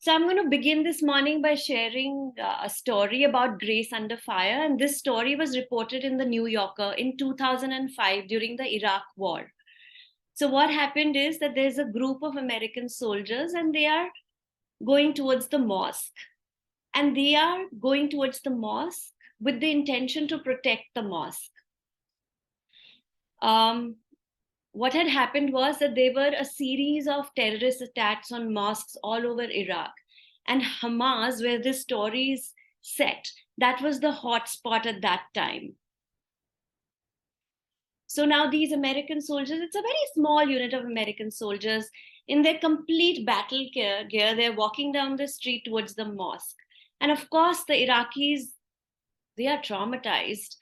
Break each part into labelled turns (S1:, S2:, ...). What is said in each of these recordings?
S1: So I'm going to begin this morning by sharing a story about Grace Under Fire. And this story was reported in the New Yorker in 2005 during the Iraq War. So what happened is that there's a group of American soldiers and they are going towards the mosque. And they are going towards the mosque with the intention to protect the mosque. What had happened was that there were a series of terrorist attacks on mosques all over Iraq. And Hamas, where this story is set, that was the hot spot at that time. So now these American soldiers, it's a very small unit of American soldiers, in their complete battle gear, they're walking down the street towards the mosque. And of course, the Iraqis, they are traumatized.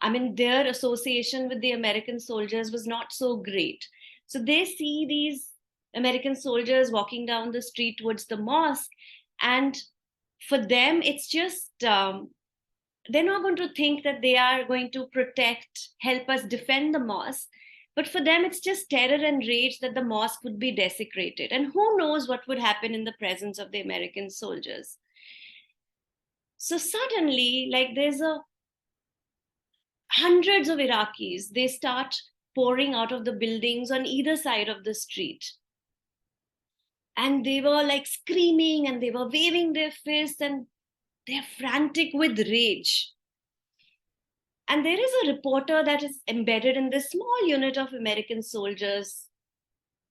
S1: I mean, their association with the American soldiers was not so great. So they see these American soldiers walking down the street towards the mosque. And for them, it's just, they're not going to think that they are going to help us defend the mosque. But for them, it's just terror and rage that the mosque would be desecrated. And who knows what would happen in the presence of the American soldiers. So suddenly, like there's hundreds of Iraqis, they start pouring out of the buildings on either side of the street. And they were like screaming and they were waving their fists and they're frantic with rage. And there is a reporter that is embedded in this small unit of American soldiers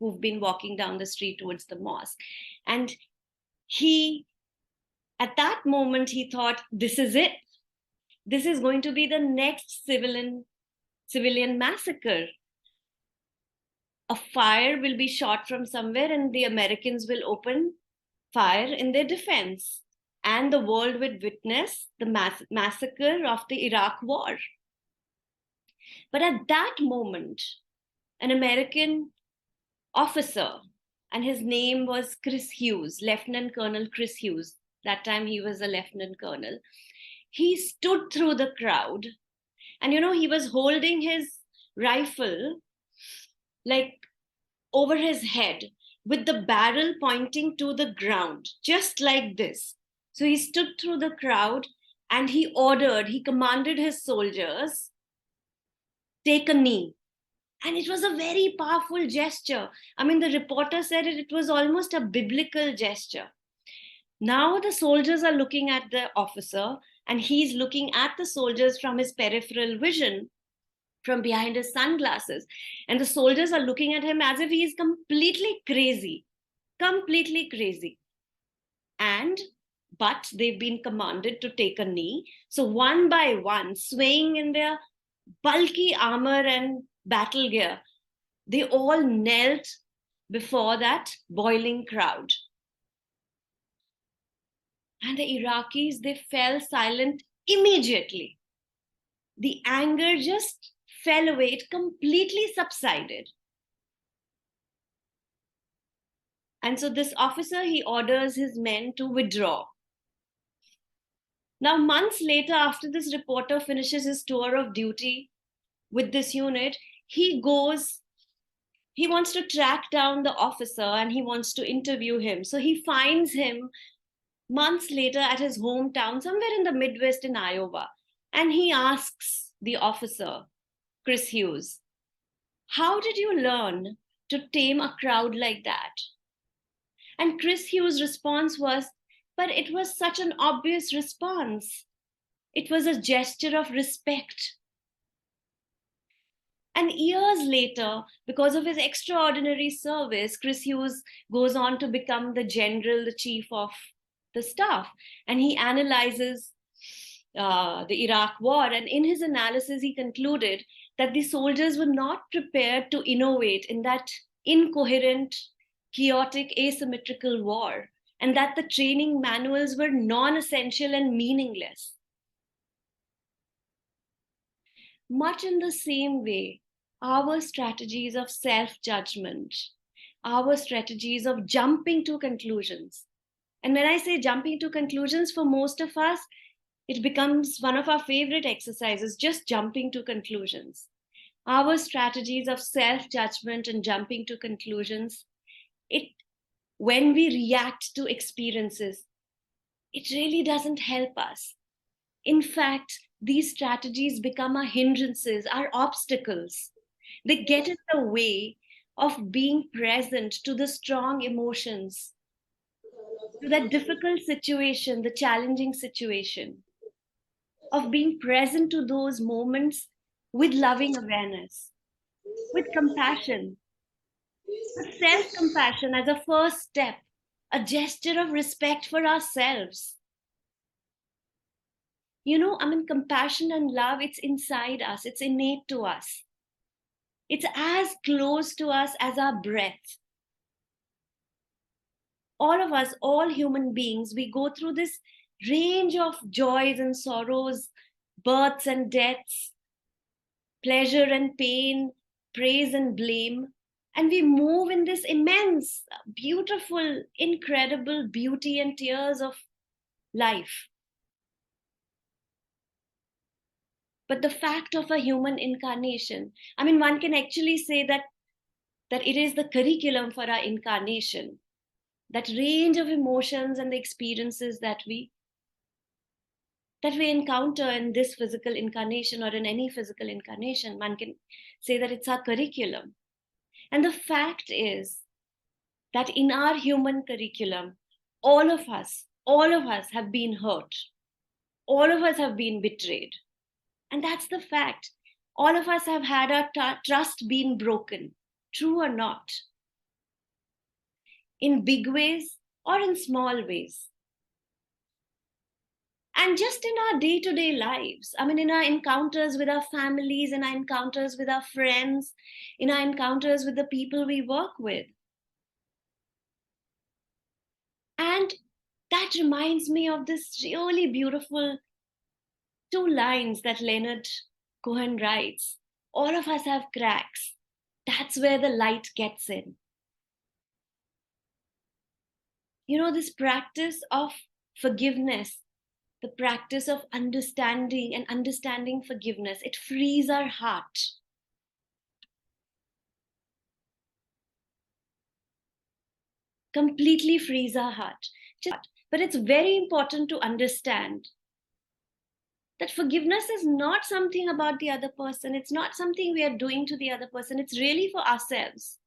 S1: who've been walking down the street towards the mosque. And at that moment, he thought, this is it. This is going to be the next civilian massacre. A fire will be shot from somewhere and the Americans will open fire in their defense. And the world will witness the massacre of the Iraq war. But at that moment, an American officer, and his name was Chris Hughes, Lieutenant Colonel Chris Hughes. That time he was a lieutenant colonel. He stood through the crowd and, he was holding his rifle like over his head with the barrel pointing to the ground, just like this. So he stood through the crowd and he commanded his soldiers, take a knee. And it was a very powerful gesture. I mean, the reporter said it was almost a biblical gesture. Now the soldiers are looking at the officer and he's looking at the soldiers from his peripheral vision, from behind his sunglasses. And the soldiers are looking at him as if he is completely crazy. But they've been commanded to take a knee. So one by one, swaying in their bulky armor and battle gear, they all knelt before that boiling crowd. And the Iraqis, they fell silent immediately. The anger just fell away. It completely subsided. And so this officer, he orders his men to withdraw. Now, months later, after this reporter finishes his tour of duty with this unit, he wants to track down the officer and he wants to interview him. So he finds him months later at his hometown, somewhere in the Midwest in Iowa. And he asks the officer, Chris Hughes, how did you learn to tame a crowd like that? And Chris Hughes' response was, but it was such an obvious response. It was a gesture of respect. And years later, because of his extraordinary service, Chris Hughes goes on to become the general, the chief of the staff. And he analyzes the Iraq war. And in his analysis, he concluded that the soldiers were not prepared to innovate in that incoherent, chaotic, asymmetrical war, and that the training manuals were non-essential and meaningless. Much in the same way, our strategies of self-judgment, our strategies of jumping to conclusions. And when I say jumping to conclusions, for most of us, it becomes one of our favorite exercises, just jumping to conclusions. Our strategies of self-judgment and jumping to conclusions, it when we react to experiences, it really doesn't help us. In fact, these strategies become our hindrances, our obstacles. They get in the way of being present to the strong emotions, to that difficult situation, the challenging situation, of being present to those moments with loving awareness, with compassion, with self compassion as a first step, a gesture of respect for ourselves. Compassion and love, it's inside us, it's innate to us. It's as close to us as our breath. All of us, all human beings, we go through this range of joys and sorrows, births and deaths, pleasure and pain, praise and blame. And we move in this immense, beautiful, incredible beauty and tears of life. But the fact of a human incarnation, one can actually say that it is the curriculum for our incarnation. That range of emotions and the experiences that we encounter in this physical incarnation or in any physical incarnation, one can say that it's our curriculum. And the fact is that in our human curriculum, all of us have been hurt. All of us have been betrayed. And that's the fact. All of us have had our trust been broken, true or not, in big ways or in small ways. And just in our day-to-day lives, in our encounters with our families, in our encounters with our friends, in our encounters with the people we work with. And that reminds me of this really beautiful 2 lines that Leonard Cohen writes. All of us have cracks. That's where the light gets in. This practice of forgiveness, the practice of understanding forgiveness, it frees our heart. Completely frees our heart. But it's very important to understand that forgiveness is not something about the other person. It's not something we are doing to the other person. It's really for ourselves.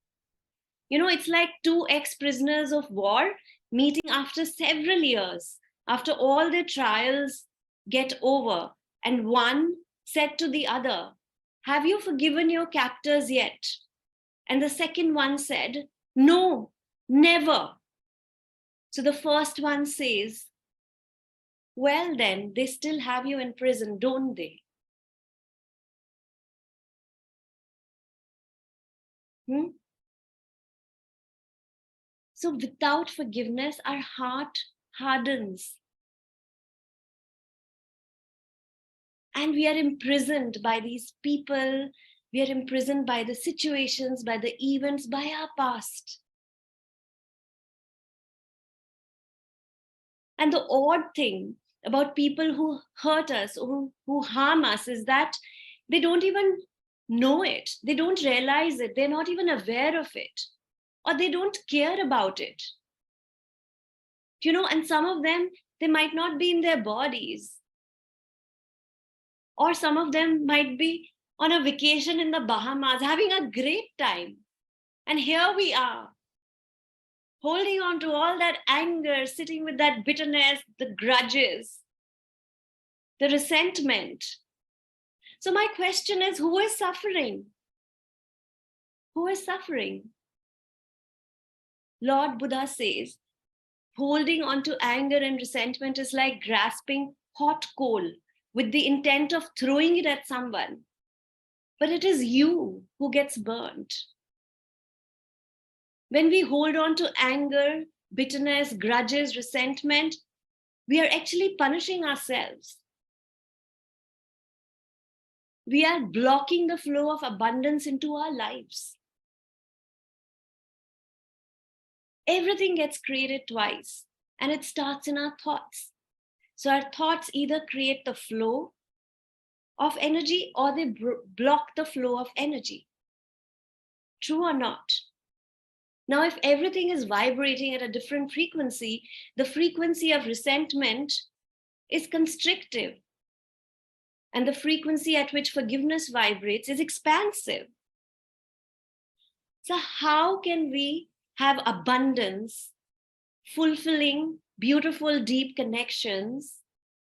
S1: It's like 2 ex-prisoners of war meeting after several years, after all their trials get over, and one said to the other, "Have you forgiven your captors yet?" And the second one said, "No, never." So the first one says, "Well, then, they still have you in prison, don't they?" So without forgiveness, our heart hardens. And we are imprisoned by these people. We are imprisoned by the situations, by the events, by our past. And the odd thing about people who hurt us, who harm us, is that they don't even know it. They don't realize it. They're not even aware of it. Or they don't care about it. And some of them, they might not be in their bodies. Or some of them might be on a vacation in the Bahamas, having a great time. And here we are, holding on to all that anger, sitting with that bitterness, the grudges, the resentment. So my question is, who is suffering? Who is suffering? Lord Buddha says, holding on to anger and resentment is like grasping hot coal with the intent of throwing it at someone. But it is you who gets burnt. When we hold on to anger, bitterness, grudges, resentment, we are actually punishing ourselves. We are blocking the flow of abundance into our lives. Everything gets created twice, and it starts in our thoughts. So our thoughts either create the flow of energy or they block the flow of energy. True or not? Now, if everything is vibrating at a different frequency, the frequency of resentment is constrictive. And the frequency at which forgiveness vibrates is expansive. So, how can we have abundance, fulfilling, beautiful, deep connections,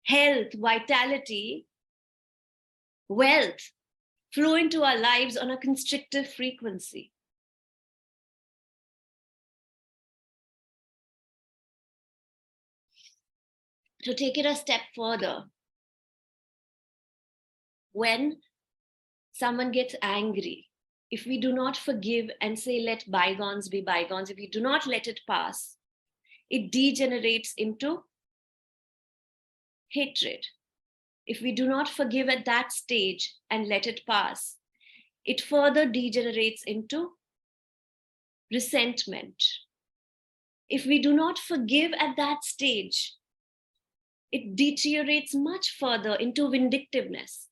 S1: health, vitality, wealth flow into our lives on a constrictive frequency? To take it a step further, when someone gets angry, if we do not forgive and say, let bygones be bygones, if we do not let it pass, it degenerates into hatred. If we do not forgive at that stage and let it pass, it further degenerates into resentment. If we do not forgive at that stage, it deteriorates much further into vindictiveness.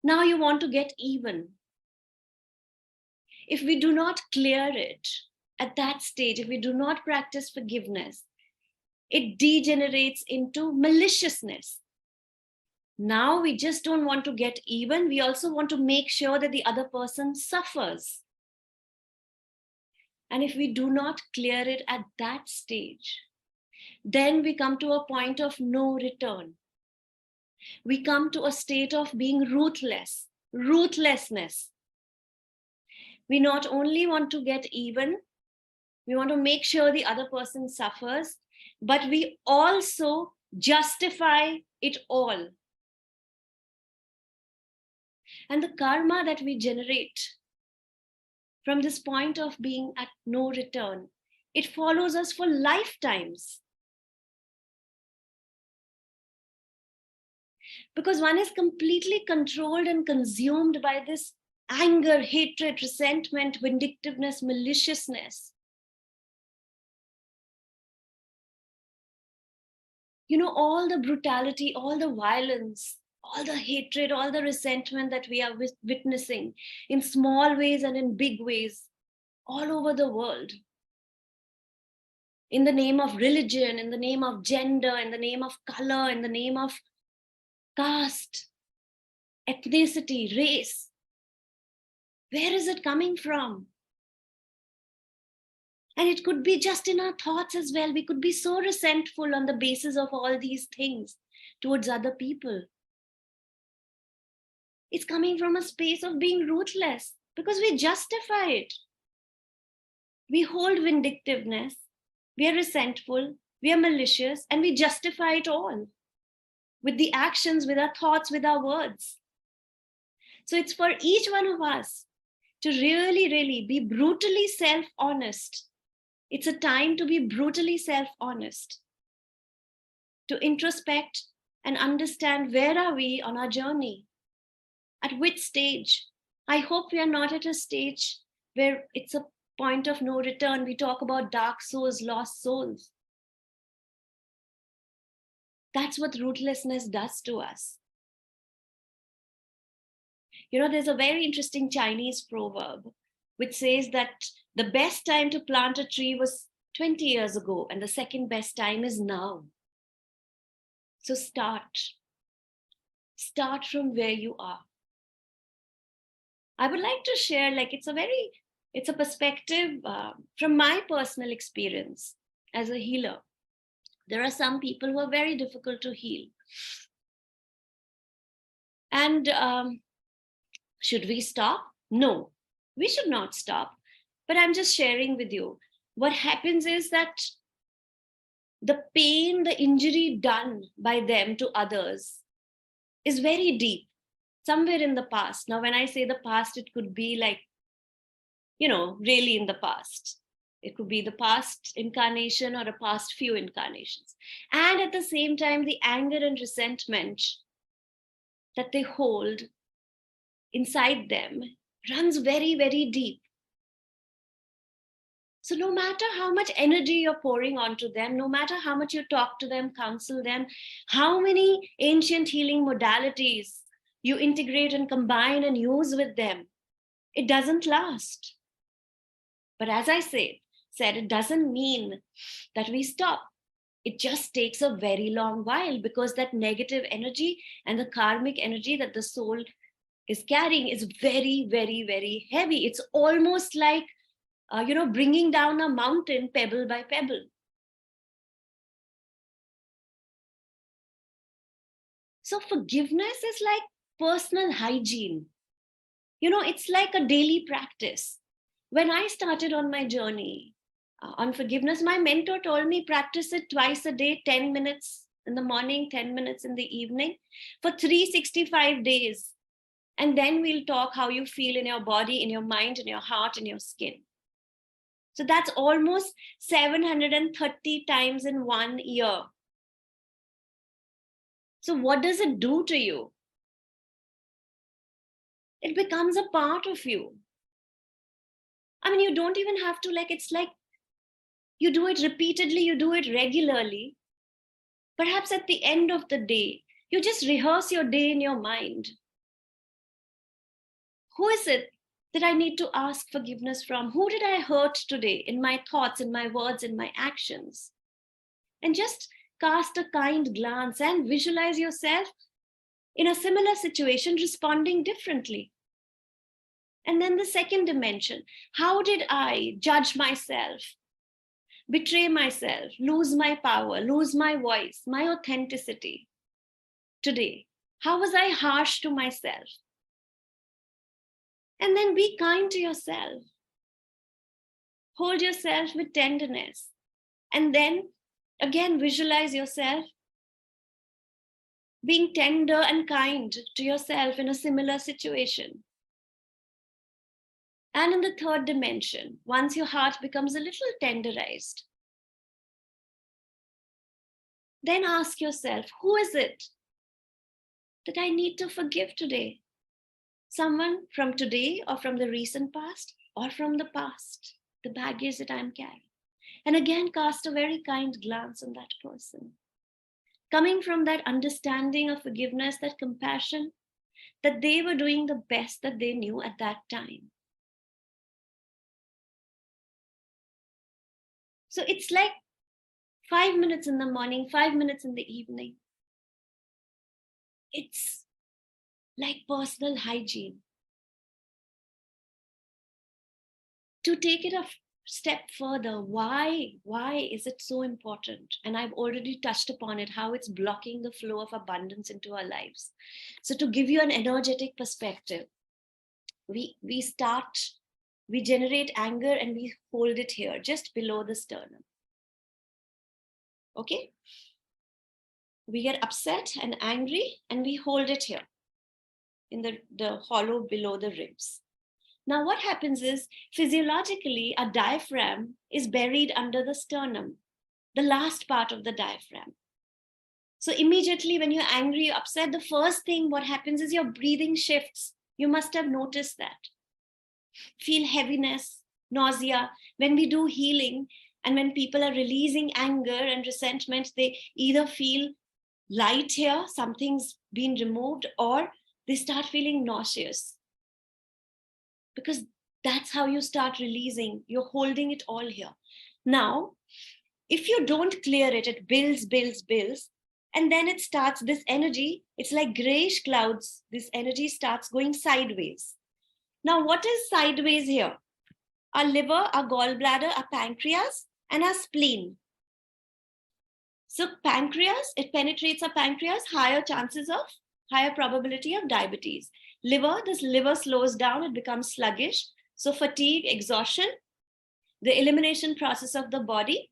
S1: Now you want to get even. If we do not clear it at that stage, if we do not practice forgiveness, it degenerates into maliciousness. Now we just don't want to get even. We also want to make sure that the other person suffers. And if we do not clear it at that stage, then we come to a point of no return. We come to a state of being ruthlessness. We not only want to get even, we want to make sure the other person suffers, but we also justify it all. And the karma that we generate from this point of being at no return, it follows us for lifetimes. Because one is completely controlled and consumed by this anger, hatred, resentment, vindictiveness, maliciousness. All the brutality, all the violence, all the hatred, all the resentment that we are witnessing in small ways and in big ways all over the world. In the name of religion, in the name of gender, in the name of color, in the name of caste, ethnicity, race. Where is it coming from? And it could be just in our thoughts as well. We could be so resentful on the basis of all these things towards other people. It's coming from a space of being ruthless because we justify it. We hold vindictiveness, we are resentful, we are malicious, and we justify it all with the actions, with our thoughts, with our words. So it's for each one of us to really, really be brutally self-honest. It's a time to be brutally self-honest, to introspect and understand where are we on our journey, at which stage. I hope we are not at a stage where it's a point of no return. We talk about dark souls, lost souls. That's what ruthlessness does to us. There's a very interesting Chinese proverb which says that the best time to plant a tree was 20 years ago, and the second best time is now. So start from where you are. I would like to share, it's a perspective from my personal experience as a healer. There are some people who are very difficult to heal. And should we stop? No, we should not stop. But I'm just sharing with you. What happens is that the pain, the injury done by them to others is very deep, somewhere in the past. Now, when I say the past, it could be really in the past. It could be the past incarnation or a past few incarnations. And at the same time, the anger and resentment that they hold inside them runs very, very deep. So no matter how much energy you're pouring onto them, no matter how much you talk to them, counsel them, how many ancient healing modalities you integrate and combine and use with them, it doesn't last. But as I say, said, it doesn't mean that we stop. It just takes a very long while, because that negative energy and the karmic energy that the soul is carrying is very, very, very heavy. It's almost like, bringing down a mountain pebble by pebble. So forgiveness is like personal hygiene. It's like a daily practice. When I started on my journey on forgiveness, my mentor told me practice it twice a day, 10 minutes in the morning, 10 minutes in the evening, for 365 days. And then we'll talk how you feel in your body, in your mind, in your heart, in your skin. So that's almost 730 times in 1 year. So what does it do to you? It becomes a part of you. I mean, you don't even have to, it's like you do it repeatedly, you do it regularly. Perhaps at the end of the day, you just rehearse your day in your mind. Who is it that I need to ask forgiveness from? Who did I hurt today in my thoughts, in my words, in my actions? And just cast a kind glance and visualize yourself in a similar situation responding differently. And then the second dimension, how did I judge myself, betray myself, lose my power, lose my voice, my authenticity today? How was I harsh to myself? And then be kind to yourself. Hold yourself with tenderness. And then again, visualize yourself being tender and kind to yourself in a similar situation. And in the third dimension, once your heart becomes a little tenderized, then ask yourself, who is it that I need to forgive today? Someone from today, or from the recent past, or from the past, the baggage that I'm carrying. And again, cast a very kind glance on that person. Coming from that understanding of forgiveness, that compassion, that they were doing the best that they knew at that time. So it's like 5 minutes in the morning, 5 minutes in the evening. It's like personal hygiene. To take it a step further, why is it so important? And I've already touched upon it, how it's blocking the flow of abundance into our lives. So to give you an energetic perspective, we generate anger and we hold it here, just below the sternum. Okay? We get upset and angry and we hold it here in the hollow below the ribs. Now, what happens is, physiologically, a diaphragm is buried under the sternum, the last part of the diaphragm. So immediately when you're angry, you're upset, the first thing what happens is your breathing shifts. You must have noticed that. Feel heaviness, nausea. When we do healing and when people are releasing anger and resentment, they either feel light here, something's been removed, or they start feeling nauseous. Because that's how you start releasing. You're holding it all here. Now, if you don't clear it, it builds. And then it starts, this energy, it's like grayish clouds. This energy starts going sideways. Now, what is sideways here? Our liver, our gallbladder, our pancreas, and our spleen. So pancreas, it penetrates our pancreas, higher probability of diabetes. Liver, this liver slows down, it becomes sluggish. So fatigue, exhaustion, the elimination process of the body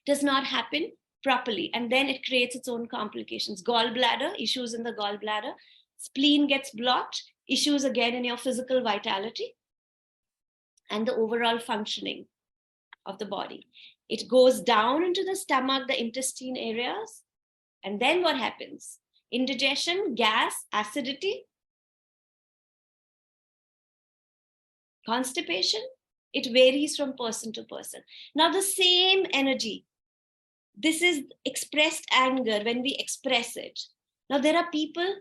S1: does not happen properly. And then it creates its own complications. Gallbladder, issues in the gallbladder. Spleen gets blocked, issues again in your physical vitality and the overall functioning of the body. It goes down into the stomach, the intestine areas. And then what happens? Indigestion, gas, acidity, constipation. It varies from person to person. Now, the same energy, this is expressed anger when we express it. Now, there are people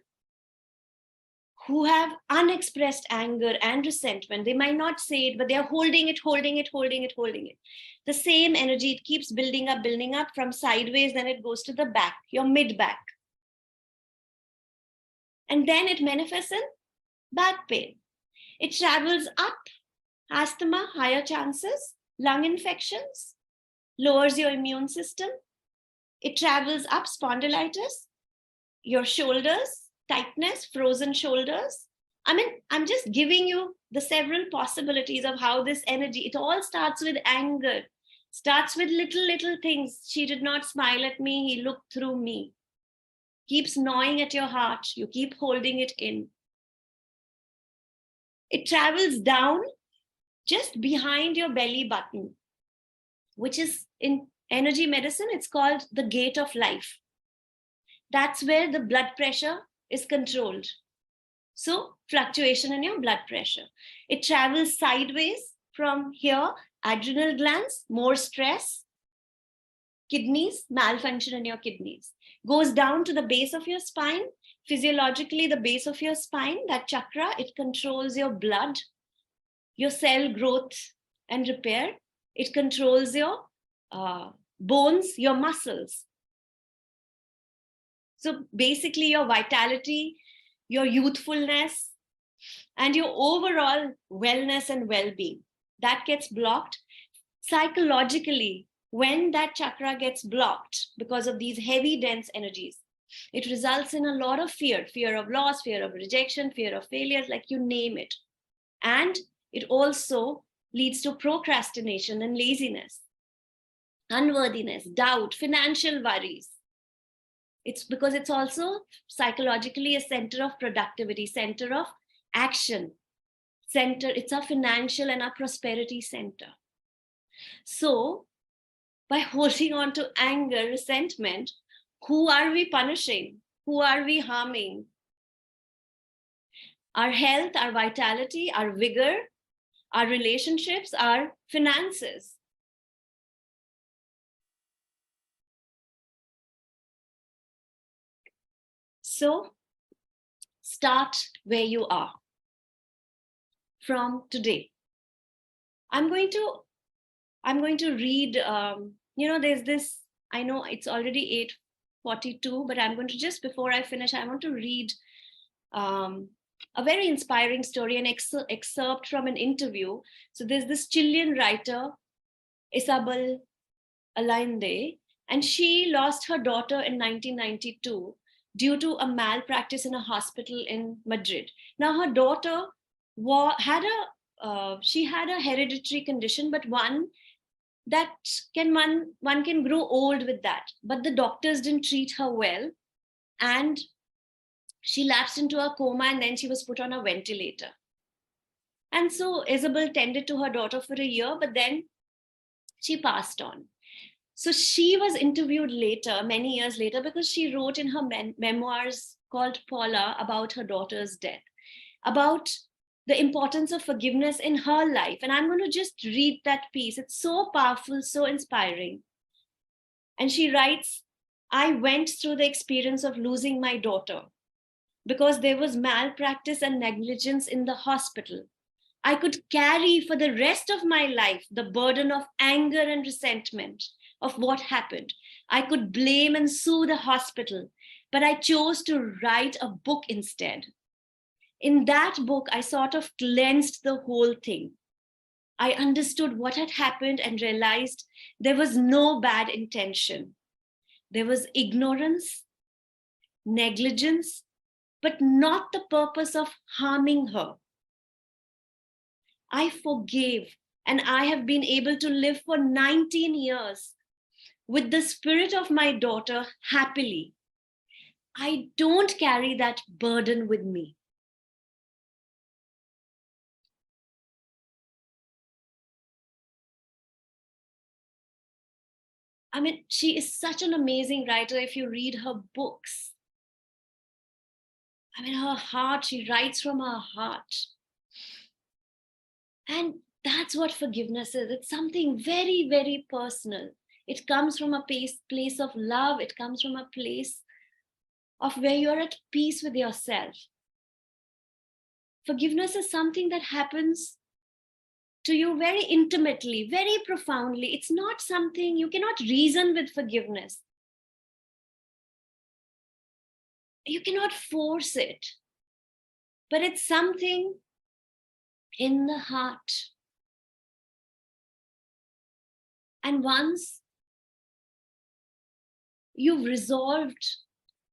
S1: who have unexpressed anger and resentment. They might not say it, but they're holding it, holding it, holding it, holding it. The same energy, it keeps building up from sideways, then it goes to the back, your mid back. And then it manifests in back pain. It travels up, asthma, higher chances, lung infections, lowers your immune system. It travels up, spondylitis, your shoulders, tightness, frozen shoulders. I mean, I'm just giving you the several possibilities of how this energy, it all starts with anger, starts with little things. She did not smile at me, he looked through me. Keeps gnawing at your heart, you keep holding it in. It travels down just behind your belly button, which is in energy medicine, it's called the gate of life. That's where the blood pressure is controlled. So fluctuation in your blood pressure. It travels sideways from here, adrenal glands, more stress, kidneys, malfunction in your kidneys. Goes down to the base of your spine. Physiologically, the base of your spine, that chakra, it controls your blood, your cell growth and repair. It controls your bones, your muscles. So basically your vitality, your youthfulness, and your overall wellness and well-being, that gets blocked. Psychologically, when that chakra gets blocked because of these heavy, dense energies, it results in a lot of fear of loss, fear of rejection, fear of failure, like you name it. And it also leads to procrastination and laziness, unworthiness, doubt, financial worries. It's because it's also psychologically a center of productivity, center of action, center, it's a financial and a prosperity center. So by holding on to anger, resentment, who are we punishing? Who are we harming? Our health, our vitality, our vigor, our relationships, our finances. So start where you are from today. I'm going to read, there's this, I know it's already 8:42, but I'm going to, just before I finish, I want to read a very inspiring story, an excerpt from an interview. So there's this Chilean writer, Isabel Allende, and she lost her daughter in 1992 due to a malpractice in a hospital in Madrid. Now her daughter had a hereditary condition, but one can grow old with that. But the doctors didn't treat her well, and she lapsed into a coma, and then she was put on a ventilator. And so Isabel tended to her daughter for a year, but then she passed on. So she was interviewed later, many years later, because she wrote in her memoirs called Paula about her daughter's death, about the importance of forgiveness in her life. And I'm going to just read that piece. It's so powerful, so inspiring. And she writes, I went through the experience of losing my daughter because there was malpractice and negligence in the hospital. I could carry for the rest of my life the burden of anger and resentment of what happened. I could blame and sue the hospital, but I chose to write a book instead. In that book, I sort of cleansed the whole thing. I understood what had happened and realized there was no bad intention. There was ignorance, negligence, but not the purpose of harming her. I forgave, and I have been able to live for 19 years with the spirit of my daughter happily. I don't carry that burden with me. I mean, she is such an amazing writer. If you read her books, I mean, her heart, she writes from her heart. And that's what forgiveness is. It's something very, very personal. It comes from a place of love. It comes from a place of where you're at peace with yourself. Forgiveness is something that happens to you very intimately, very profoundly. It's not something you cannot reason with forgiveness. You cannot force it, but it's something in the heart. And once you've resolved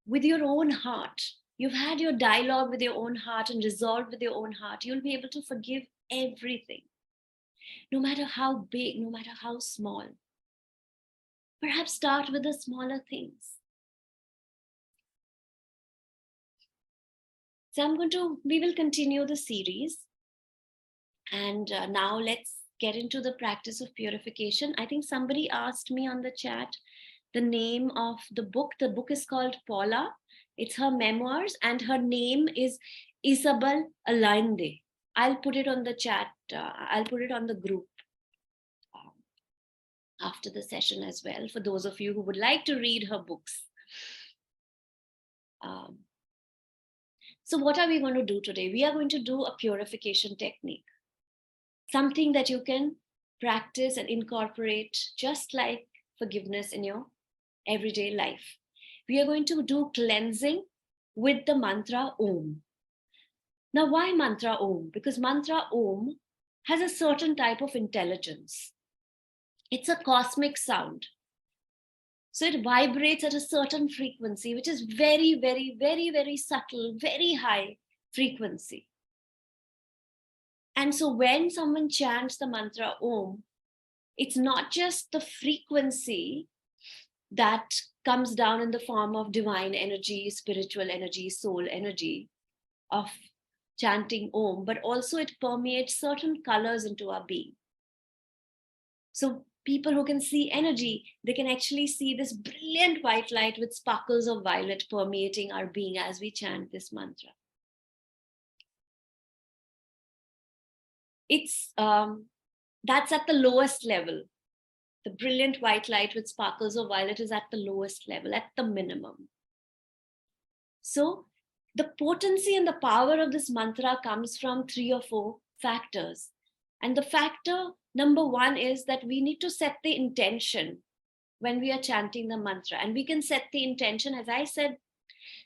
S1: with your own heart, you've had your dialogue with your own heart and resolved with your own heart, you'll be able to forgive everything, no matter how big, no matter how small. Perhaps start with the smaller things. So we will continue the series. And now let's get into the practice of purification. I think somebody asked me on the chat the name of the book. The book is called Paula. It's her memoirs, and her name is Isabel Allende. I'll put it on the chat. I'll put it on the group after the session as well, for those of you who would like to read her books. So what are we going to do today? We are going to do a purification technique, something that you can practice and incorporate just like forgiveness in your everyday life. We are going to do cleansing with the mantra Om. Now, why mantra Om? Because mantra Om has a certain type of intelligence. It's a cosmic sound. So it vibrates at a certain frequency, which is very, very, very, very subtle, very high frequency. And so when someone chants the mantra Om, it's not just the frequency that comes down in the form of divine energy, spiritual energy, soul energy of chanting Om, but also it permeates certain colors into our being. So people who can see energy, they can actually see this brilliant white light with sparkles of violet permeating our being as we chant this mantra. It's that's at the lowest level. The brilliant white light with sparkles of violet is at the lowest level, at the minimum. So the potency and the power of this mantra comes from 3 or 4 factors. And the factor number 1 is that we need to set the intention when we are chanting the mantra. And we can set the intention, as I said,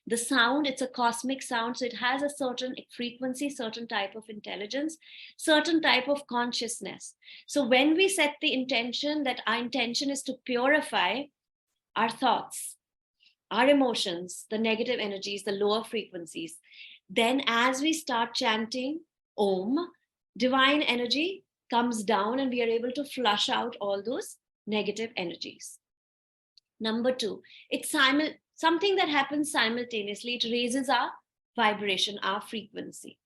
S1: the sound, it's a cosmic sound, so it has a certain frequency, certain type of intelligence, certain type of consciousness. So when we set the intention that our intention is to purify our thoughts, our emotions, the negative energies, the lower frequencies, then as we start chanting Om, divine energy comes down and we are able to flush out all those negative energies. Number 2, it's something that happens simultaneously. It raises our vibration, our frequency.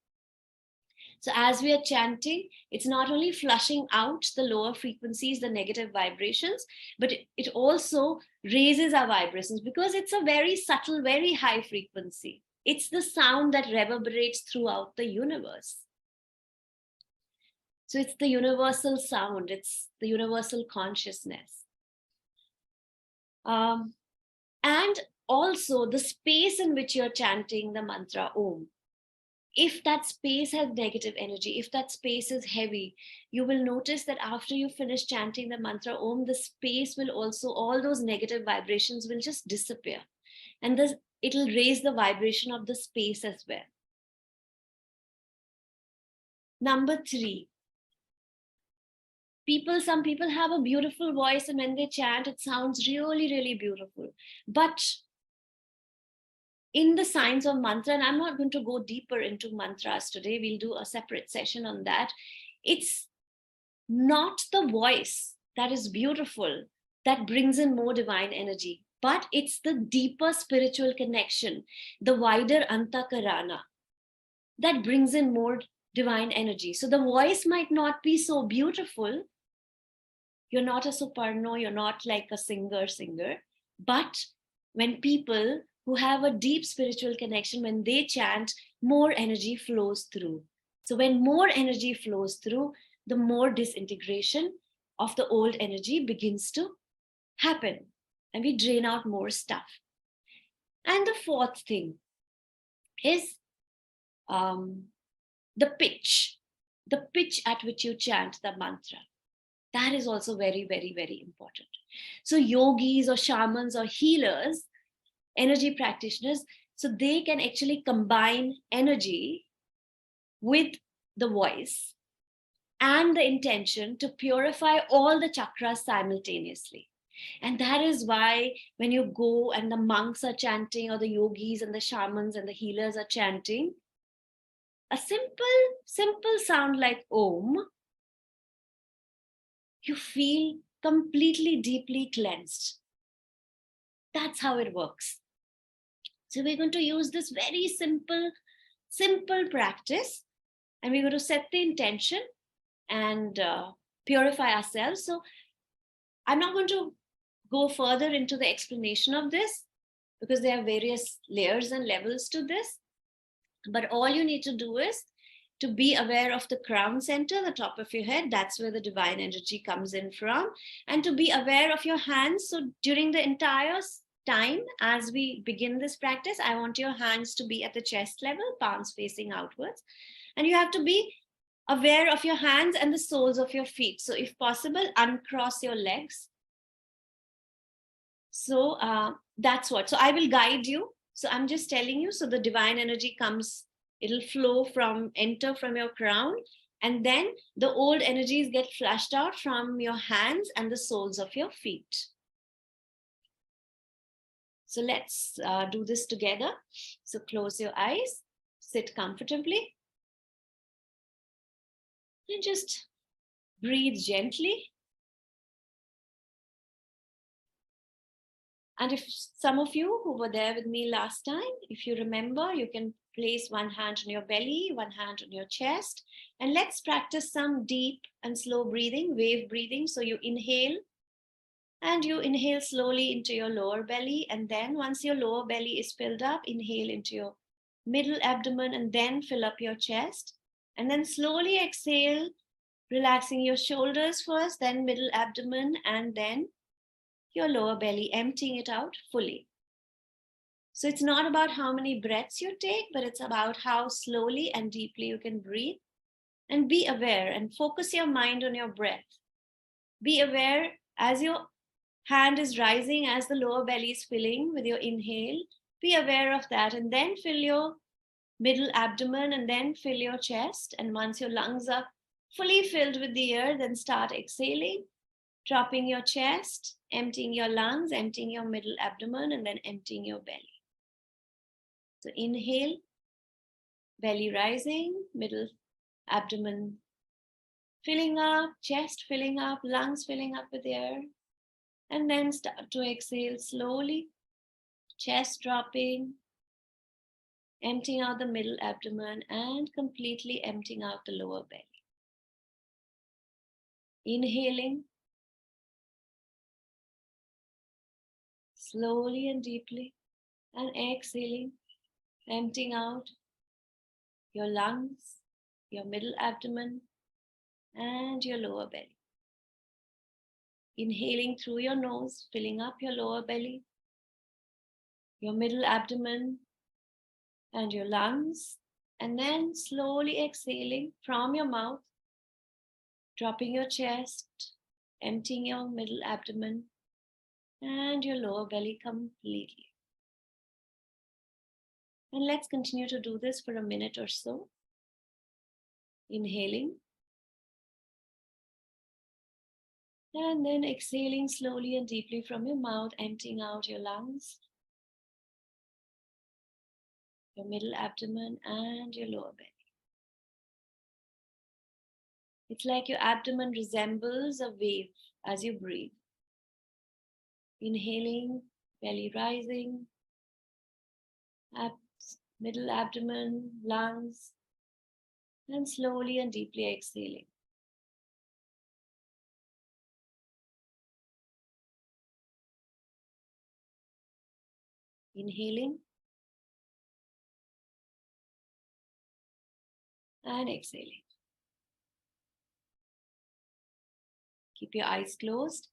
S1: So as we are chanting, it's not only flushing out the lower frequencies, the negative vibrations, but it also raises our vibrations because it's a very subtle, very high frequency. It's the sound that reverberates throughout the universe. So it's the universal sound, it's the universal consciousness. And also the space in which you're chanting the mantra Om. If that space has negative energy, if that space is heavy, you will notice that after you finish chanting the mantra Om, the space will also, all those negative vibrations will just disappear. And it'll raise the vibration of the space as well. Number 3, some people have a beautiful voice, and when they chant, it sounds really, really beautiful. But in the science of mantra, and I'm not going to go deeper into mantras today, we'll do a separate session on that. It's not the voice that is beautiful that brings in more divine energy, but it's the deeper spiritual connection, the wider antakarana, that brings in more divine energy. So the voice might not be so beautiful. You're not a soprano, you're not like a singer, but when people who have a deep spiritual connection, when they chant, more energy flows through. So when more energy flows through, the more disintegration of the old energy begins to happen, and we drain out more stuff. And the 4th thing is the pitch at which you chant the mantra. That is also very, very, very important. So yogis or shamans or healers, energy practitioners, so they can actually combine energy with the voice and the intention to purify all the chakras simultaneously. And that is why when you go and the monks are chanting, or the yogis and the shamans and the healers are chanting, a simple sound like Om, you feel completely deeply cleansed. That's how it works. So we're going to use this very simple practice, and we're going to set the intention and purify ourselves. So I'm not going to go further into the explanation of this, because there are various layers and levels to this. But all you need to do is to be aware of the crown center, the top of your head. That's where the divine energy comes in from. And to be aware of your hands. So during the entire time, as we begin this practice, I want your hands to be at the chest level, palms facing outwards. And you have to be aware of your hands and the soles of your feet. So if possible, uncross your legs. So that's what. So I will guide you. So I'm just telling you. So the divine energy comes, it'll flow from, enter from your crown. And then the old energies get flushed out from your hands and the soles of your feet. So let's do this together. So close your eyes, sit comfortably, and just breathe gently. And if some of you who were there with me last time, if you remember, you can place one hand on your belly, one hand on your chest, and let's practice some deep and slow breathing, wave breathing. So you inhale, and you inhale slowly into your lower belly. And then once your lower belly is filled up, inhale into your middle abdomen, and then fill up your chest. And then slowly exhale, relaxing your shoulders first, then middle abdomen, and then your lower belly, emptying it out fully. So it's not about how many breaths you take, but it's about how slowly and deeply you can breathe. And be aware and focus your mind on your breath. Be aware as your hand is rising, as the lower belly is filling with your inhale. Be aware of that, and then fill your middle abdomen, and then fill your chest. And once your lungs are fully filled with the air, then start exhaling, dropping your chest, emptying your lungs, emptying your middle abdomen, and then emptying your belly. So inhale, belly rising, middle abdomen filling up, chest filling up, lungs filling up with air. And then start to exhale slowly, chest dropping, emptying out the middle abdomen, and completely emptying out the lower belly. Inhaling slowly and deeply, and exhaling, emptying out your lungs, your middle abdomen, and your lower belly. Inhaling through your nose, filling up your lower belly, your middle abdomen, and your lungs. And then slowly exhaling from your mouth, dropping your chest, emptying your middle abdomen and your lower belly completely. And let's continue to do this for a minute or so. Inhaling. And then exhaling slowly and deeply from your mouth, emptying out your lungs, your middle abdomen, and your lower belly. It's like your abdomen resembles a wave as you breathe. Inhaling, belly rising, middle abdomen, lungs, and slowly and deeply exhaling. Inhaling and exhaling. Keep your eyes closed.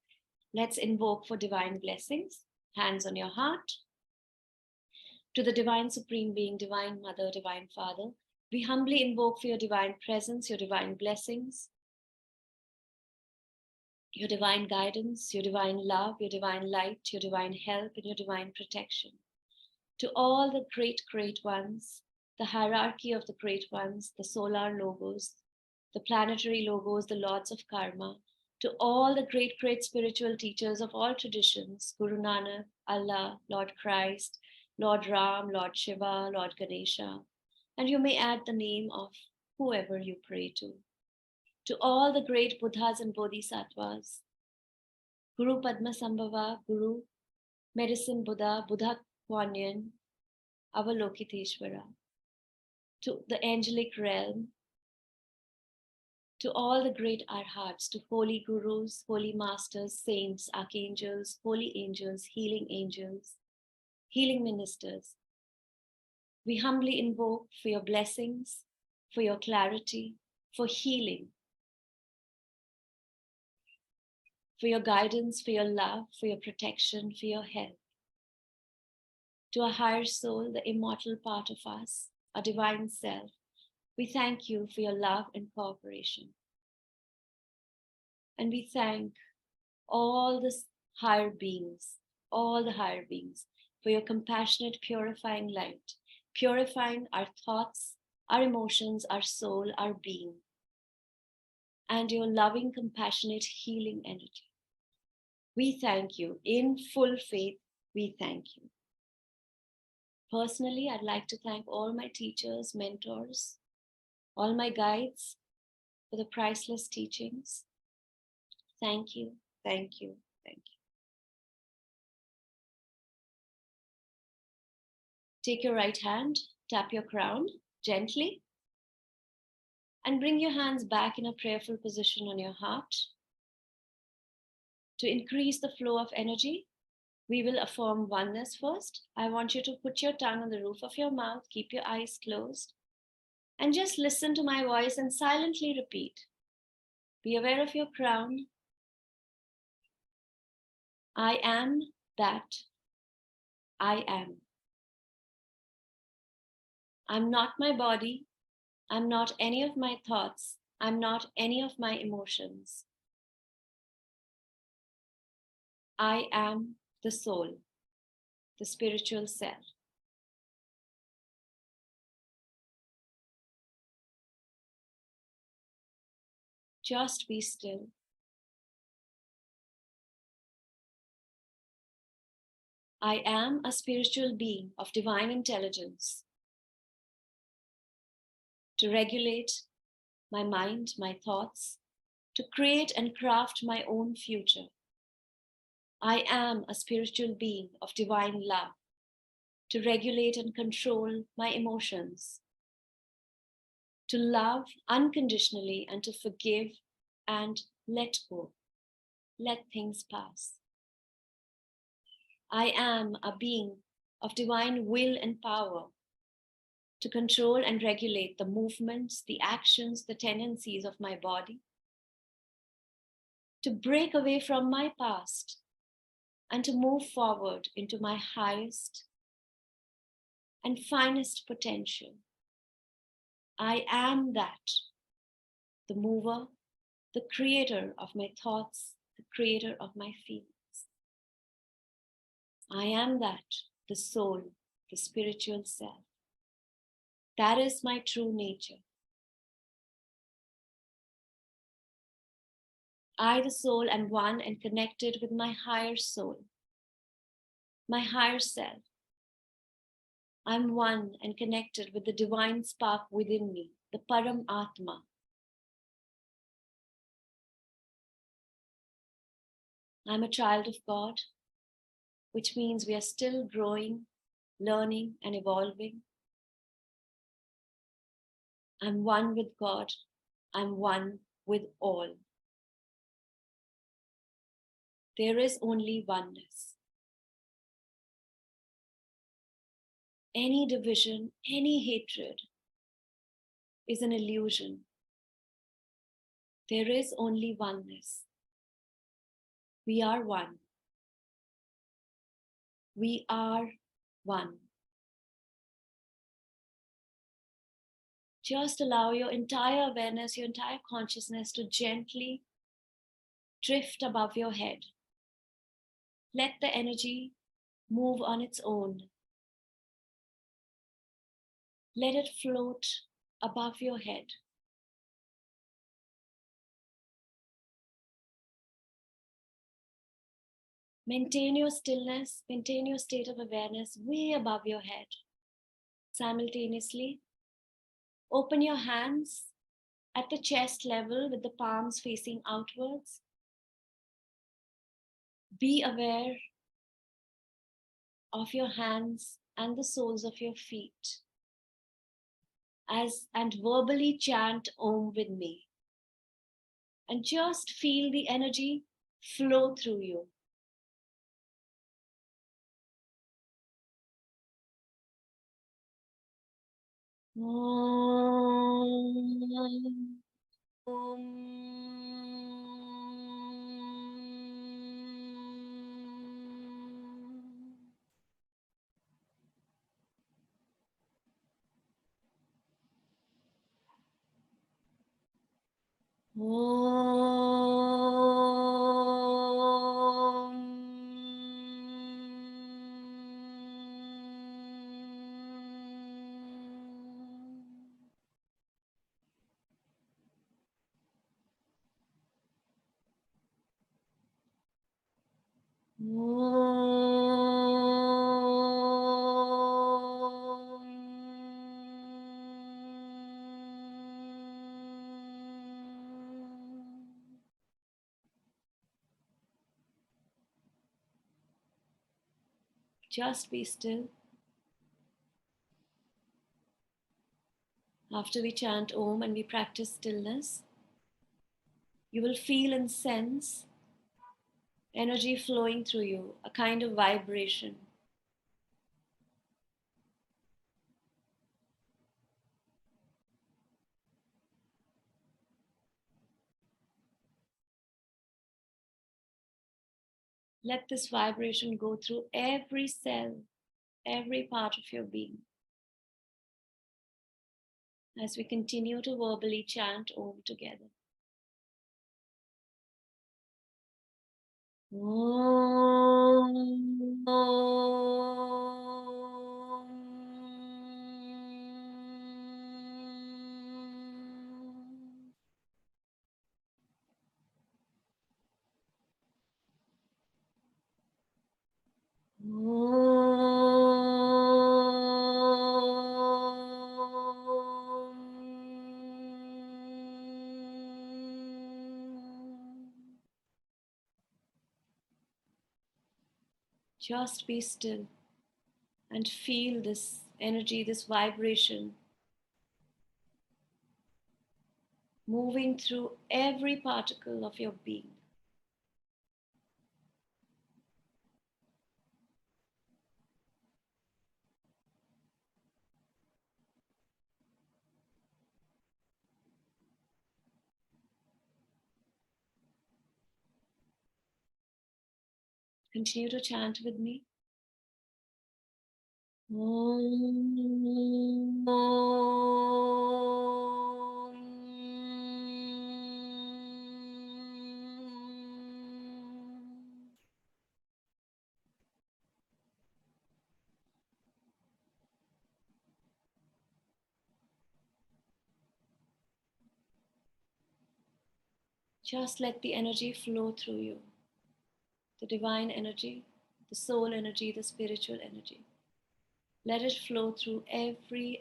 S1: Let's invoke for divine blessings. Hands on your heart. To the Divine Supreme Being, Divine Mother, Divine Father, We humbly invoke for your divine presence, your divine blessings, your divine guidance, your divine love, your divine light, your divine help, and your divine protection. To all the great, great ones, the hierarchy of the great ones, the solar logos, the planetary logos, the lords of karma, to all the great, great spiritual teachers of all traditions, Guru Nanak, Allah, Lord Christ, Lord Ram, Lord Shiva, Lord Ganesha, and you may add the name of whoever you pray to all the great Buddhas and Bodhisattvas, Guru Padmasambhava, Guru Medicine Buddha, Buddha Kuan Yin, Avalokiteshvara, to the angelic realm, to all the great arhats, to holy gurus, holy masters, saints, archangels, holy angels, healing ministers. We humbly invoke for your blessings, for your clarity, for healing, for your guidance, for your love, for your protection, for your help. To our higher soul, the immortal part of us, our divine self, we thank you for your love and cooperation. And we thank all the higher beings, for your compassionate, purifying light, purifying our thoughts, our emotions, our soul, our being, and your loving, compassionate, healing energy. We thank you. In full faith, we thank you. Personally, I'd like to thank all my teachers, mentors, all my guides for the priceless teachings. Thank you, thank you, thank you. Take your right hand, tap your crown gently, and bring your hands back in a prayerful position on your heart. To increase the flow of energy, we will affirm oneness first. I want you to put your tongue on the roof of your mouth, keep your eyes closed, and just listen to my voice and silently repeat. Be aware of your crown. I am that I am. I'm not my body. I'm not any of my thoughts. I'm not any of my emotions. I am the soul, the spiritual self. Just be still. I am a spiritual being of divine intelligence to regulate my mind, my thoughts, to create and craft my own future. I am a spiritual being of divine love to regulate and control my emotions, to love unconditionally and to forgive and let go, let things pass. I am a being of divine will and power to control and regulate the movements, the actions, the tendencies of my body, to break away from my past and to move forward into my highest and finest potential. I am that, the mover, the creator of my thoughts, the creator of my feelings. I am that, the soul, the spiritual self. That is my true nature. I, the soul, am one and connected with my higher soul, my higher self. I'm one and connected with the divine spark within me, the Param Atma. I'm a child of God, which means we are still growing, learning, and evolving. I'm one with God. I'm one with all. There is only oneness. Any division, any hatred is an illusion. There is only oneness. We are one. We are one. Just allow your entire awareness, your entire consciousness to gently drift above your head. Let the energy move on its own. Let it float above your head. Maintain your stillness, maintain your state of awareness way above your head. Simultaneously, open your hands at the chest level with the palms facing outwards. Be aware of your hands and the soles of your feet and verbally chant Om with me. And just feel the energy flow through you. Om. Just be still. After we chant Om and we practice stillness, you will feel and sense energy flowing through you, a kind of vibration. Let this vibration go through every cell, every part of your being. As we continue to verbally chant Om together. Om. Just be still and feel this energy, this vibration moving through every particle of your being. Continue to chant with me. Om. Just let the energy flow through you. The divine energy, the soul energy, the spiritual energy. Let it flow through every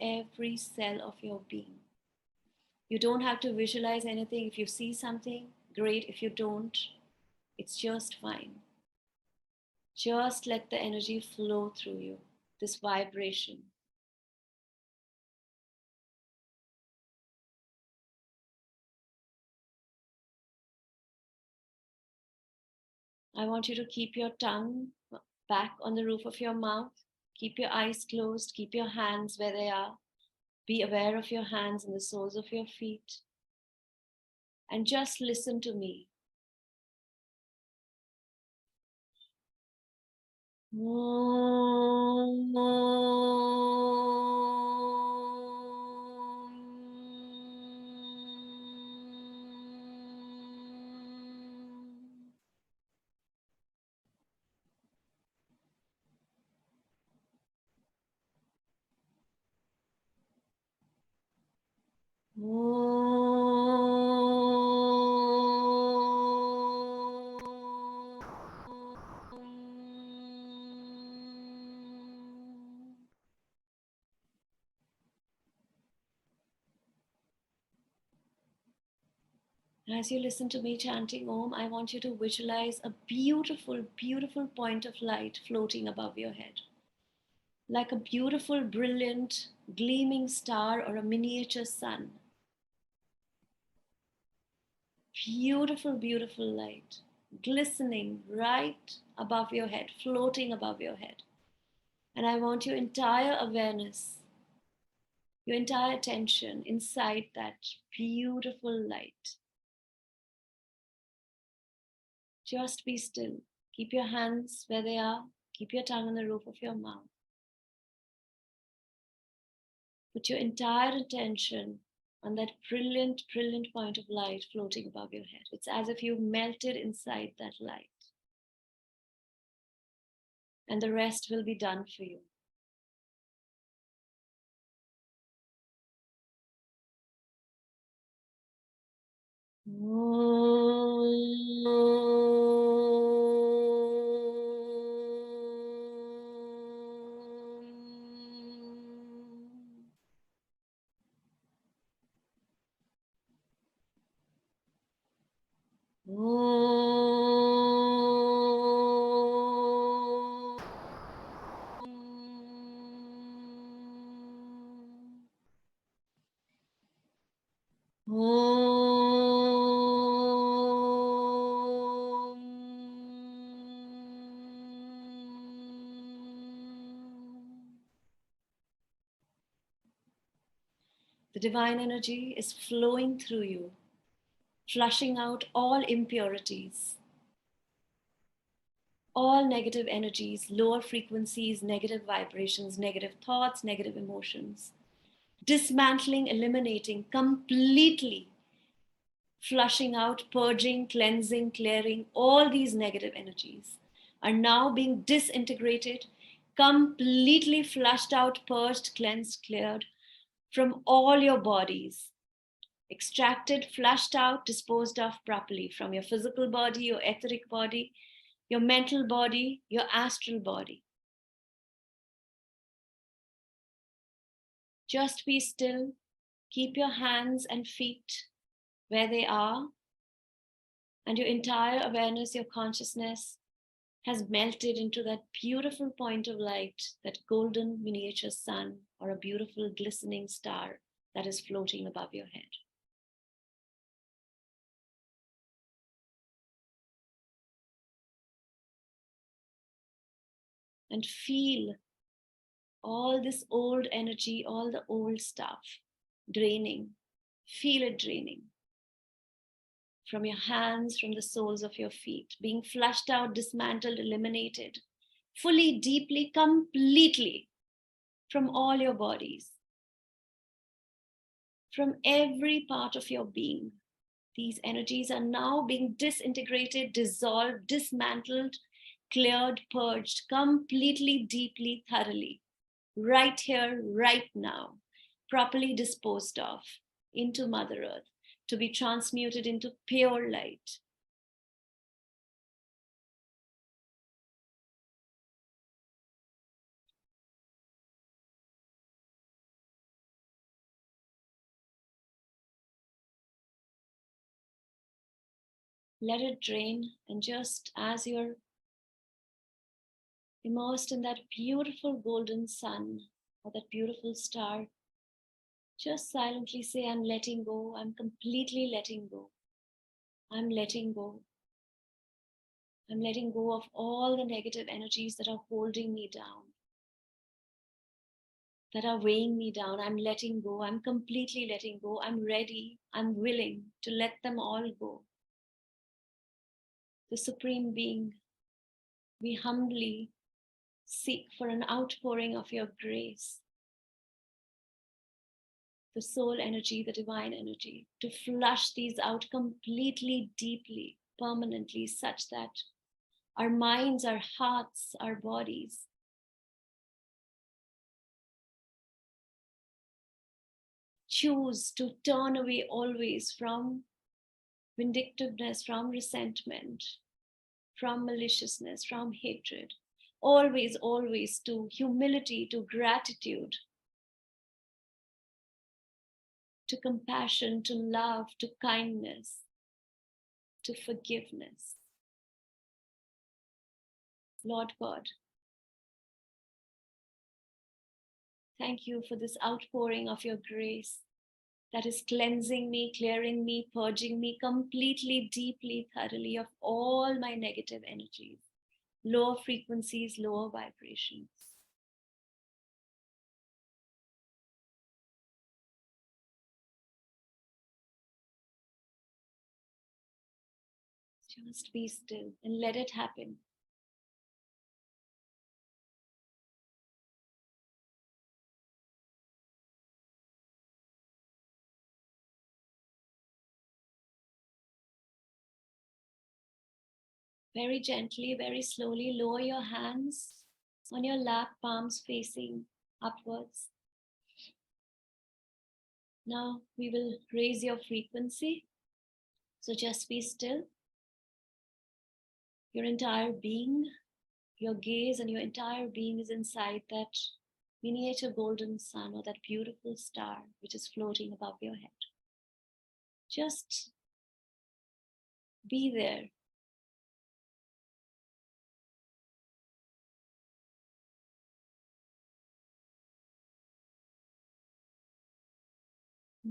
S1: cell of your being. You don't have to visualize anything. If you see something, great. If you don't, it's just fine. Just let the energy flow through you, this vibration. I want you to keep your tongue back on the roof of your mouth. Keep your eyes closed. Keep your hands where they are. Be aware of your hands and the soles of your feet. And just listen to me. Om. As you listen to me chanting Om, I want you to visualize a beautiful, beautiful point of light floating above your head, like a beautiful, brilliant, gleaming star or a miniature sun. Beautiful, beautiful light, glistening right above your head, floating above your head. And I want your entire awareness, your entire attention inside that beautiful light. Just be still. Keep your hands where they are. Keep your tongue on the roof of your mouth. Put your entire attention on that brilliant, brilliant point of light floating above your head. It's as if you melted inside that light. And the rest will be done for you. The divine energy is flowing through you, flushing out all impurities, all negative energies, lower frequencies, negative vibrations, negative thoughts, negative emotions, dismantling, eliminating, completely flushing out, purging, cleansing, clearing. All these negative energies are now being disintegrated, completely flushed out, purged, cleansed, cleared from all your bodies, extracted, flushed out, disposed of properly from your physical body, your etheric body, your mental body, your astral body. Just be still. Keep your hands and feet where they are, and your entire awareness, your consciousness has melted into that beautiful point of light, that golden miniature sun or a beautiful glistening star that is floating above your head. And feel all this old energy, all the old stuff draining. Feel it draining from your hands, from the soles of your feet, being flushed out, dismantled, eliminated, fully, deeply, completely from all your bodies, from every part of your being. These energies are now being disintegrated, dissolved, dismantled, cleared, purged, completely, deeply, thoroughly, right here, right now, properly disposed of into Mother Earth to be transmuted into pure light. Let it drain, and just as you're immersed in that beautiful golden sun or that beautiful star, just silently say, I'm letting go. I'm completely letting go. I'm letting go. I'm letting go of all the negative energies that are holding me down, that are weighing me down. I'm letting go. I'm completely letting go. I'm ready. I'm willing to let them all go. The Supreme Being, we humbly seek for an outpouring of your grace, the soul energy, the divine energy, to flush these out completely, deeply, permanently, such that our minds, our hearts, our bodies choose to turn away always from vindictiveness, from resentment, from maliciousness, from hatred. Always, always to humility, to gratitude, to compassion, to love, to kindness, to forgiveness. Lord God, thank you for this outpouring of your grace that is cleansing me, clearing me, purging me completely, deeply, thoroughly of all my negative energies, lower frequencies, lower vibrations. Just be still and let it happen. Very gently, very slowly, lower your hands on your lap, palms facing upwards. Now we will raise your frequency. So just be still. Your entire being, your gaze and your entire being is inside that miniature golden sun or that beautiful star which is floating above your head. Just be there. Om.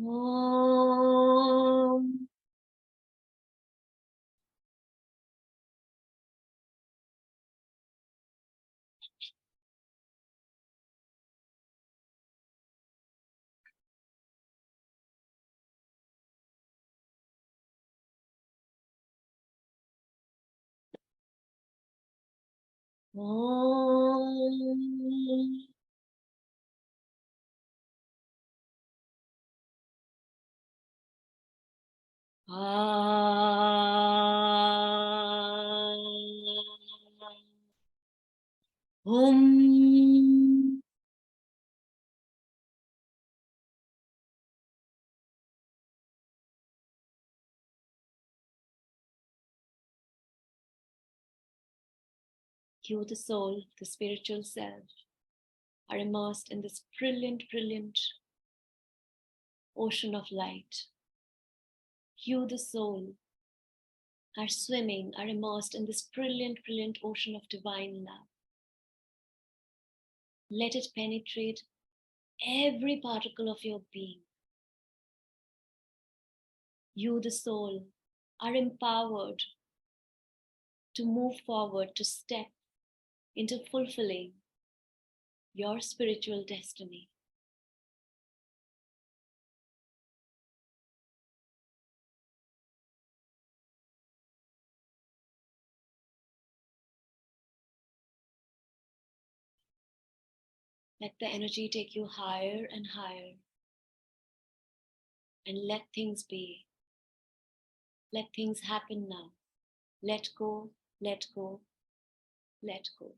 S1: Om. Om. You, the soul, the spiritual self, are immersed in this brilliant, brilliant ocean of light. You, the soul, are swimming, are immersed in this brilliant, brilliant ocean of divine love. Let it penetrate every particle of your being. You, the soul, are empowered to move forward, to step into fulfilling your spiritual destiny. Let the energy take you higher and higher, and let things be. Let things happen now. Let go, let go, let go.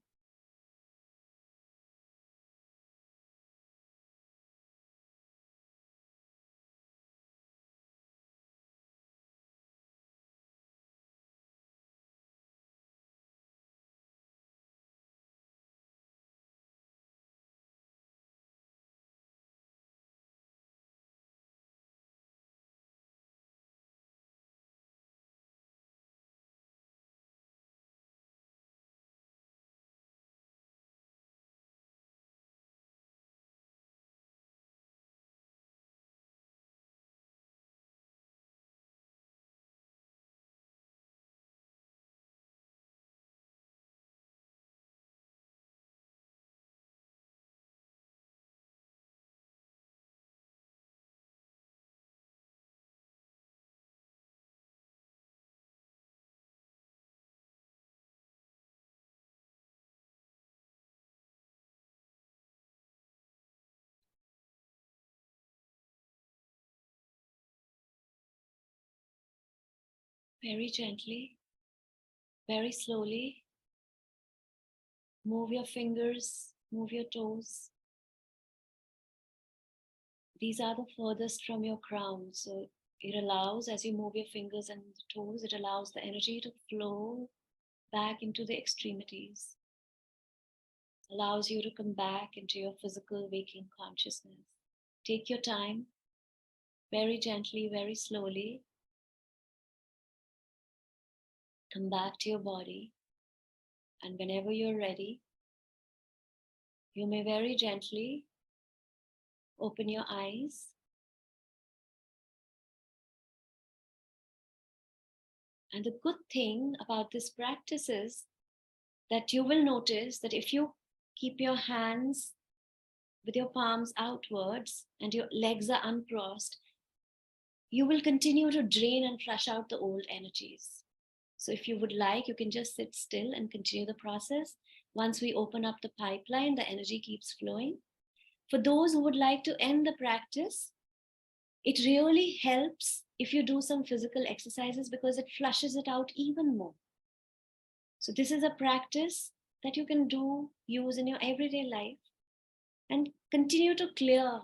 S1: Very gently, very slowly, move your fingers, move your toes. These are the furthest from your crown. So it allows, as you move your fingers and the toes, it allows the energy to flow back into the extremities. Allows you to come back into your physical waking consciousness. Take your time, very gently, very slowly. Come back to your body. And whenever you're ready, you may very gently open your eyes. And the good thing about this practice is that you will notice that if you keep your hands with your palms outwards and your legs are uncrossed, you will continue to drain and flush out the old energies. So if you would like, you can just sit still and continue the process. Once we open up the pipeline, the energy keeps flowing. For those who would like to end the practice, it really helps if you do some physical exercises because it flushes it out even more. So this is a practice that you can use in your everyday life and continue to clear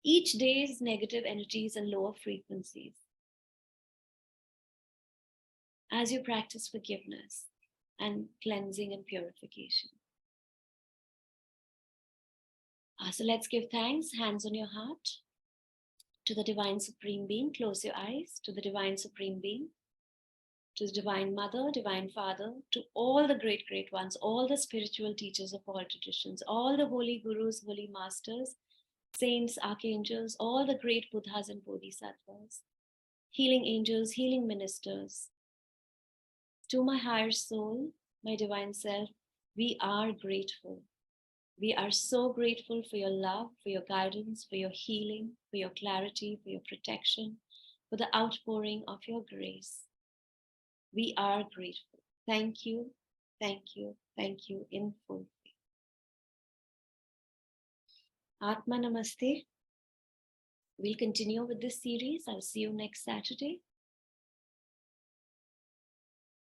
S1: each day's negative energies and lower frequencies as you practice forgiveness and cleansing and purification. So let's give thanks, hands on your heart, to the Divine Supreme Being. Close your eyes. To the Divine Supreme Being, to the Divine Mother, Divine Father, to all the great, great ones, all the spiritual teachers of all traditions, all the holy gurus, holy masters, saints, archangels, all the great Buddhas and Bodhisattvas, healing angels, healing ministers. To my higher soul, my divine self, we are grateful. We are so grateful for your love, for your guidance, for your healing, for your clarity, for your protection, for the outpouring of your grace. We are grateful. Thank you, thank you, thank you in full. Atma Namaste. We'll continue with this series. I'll see you next Saturday.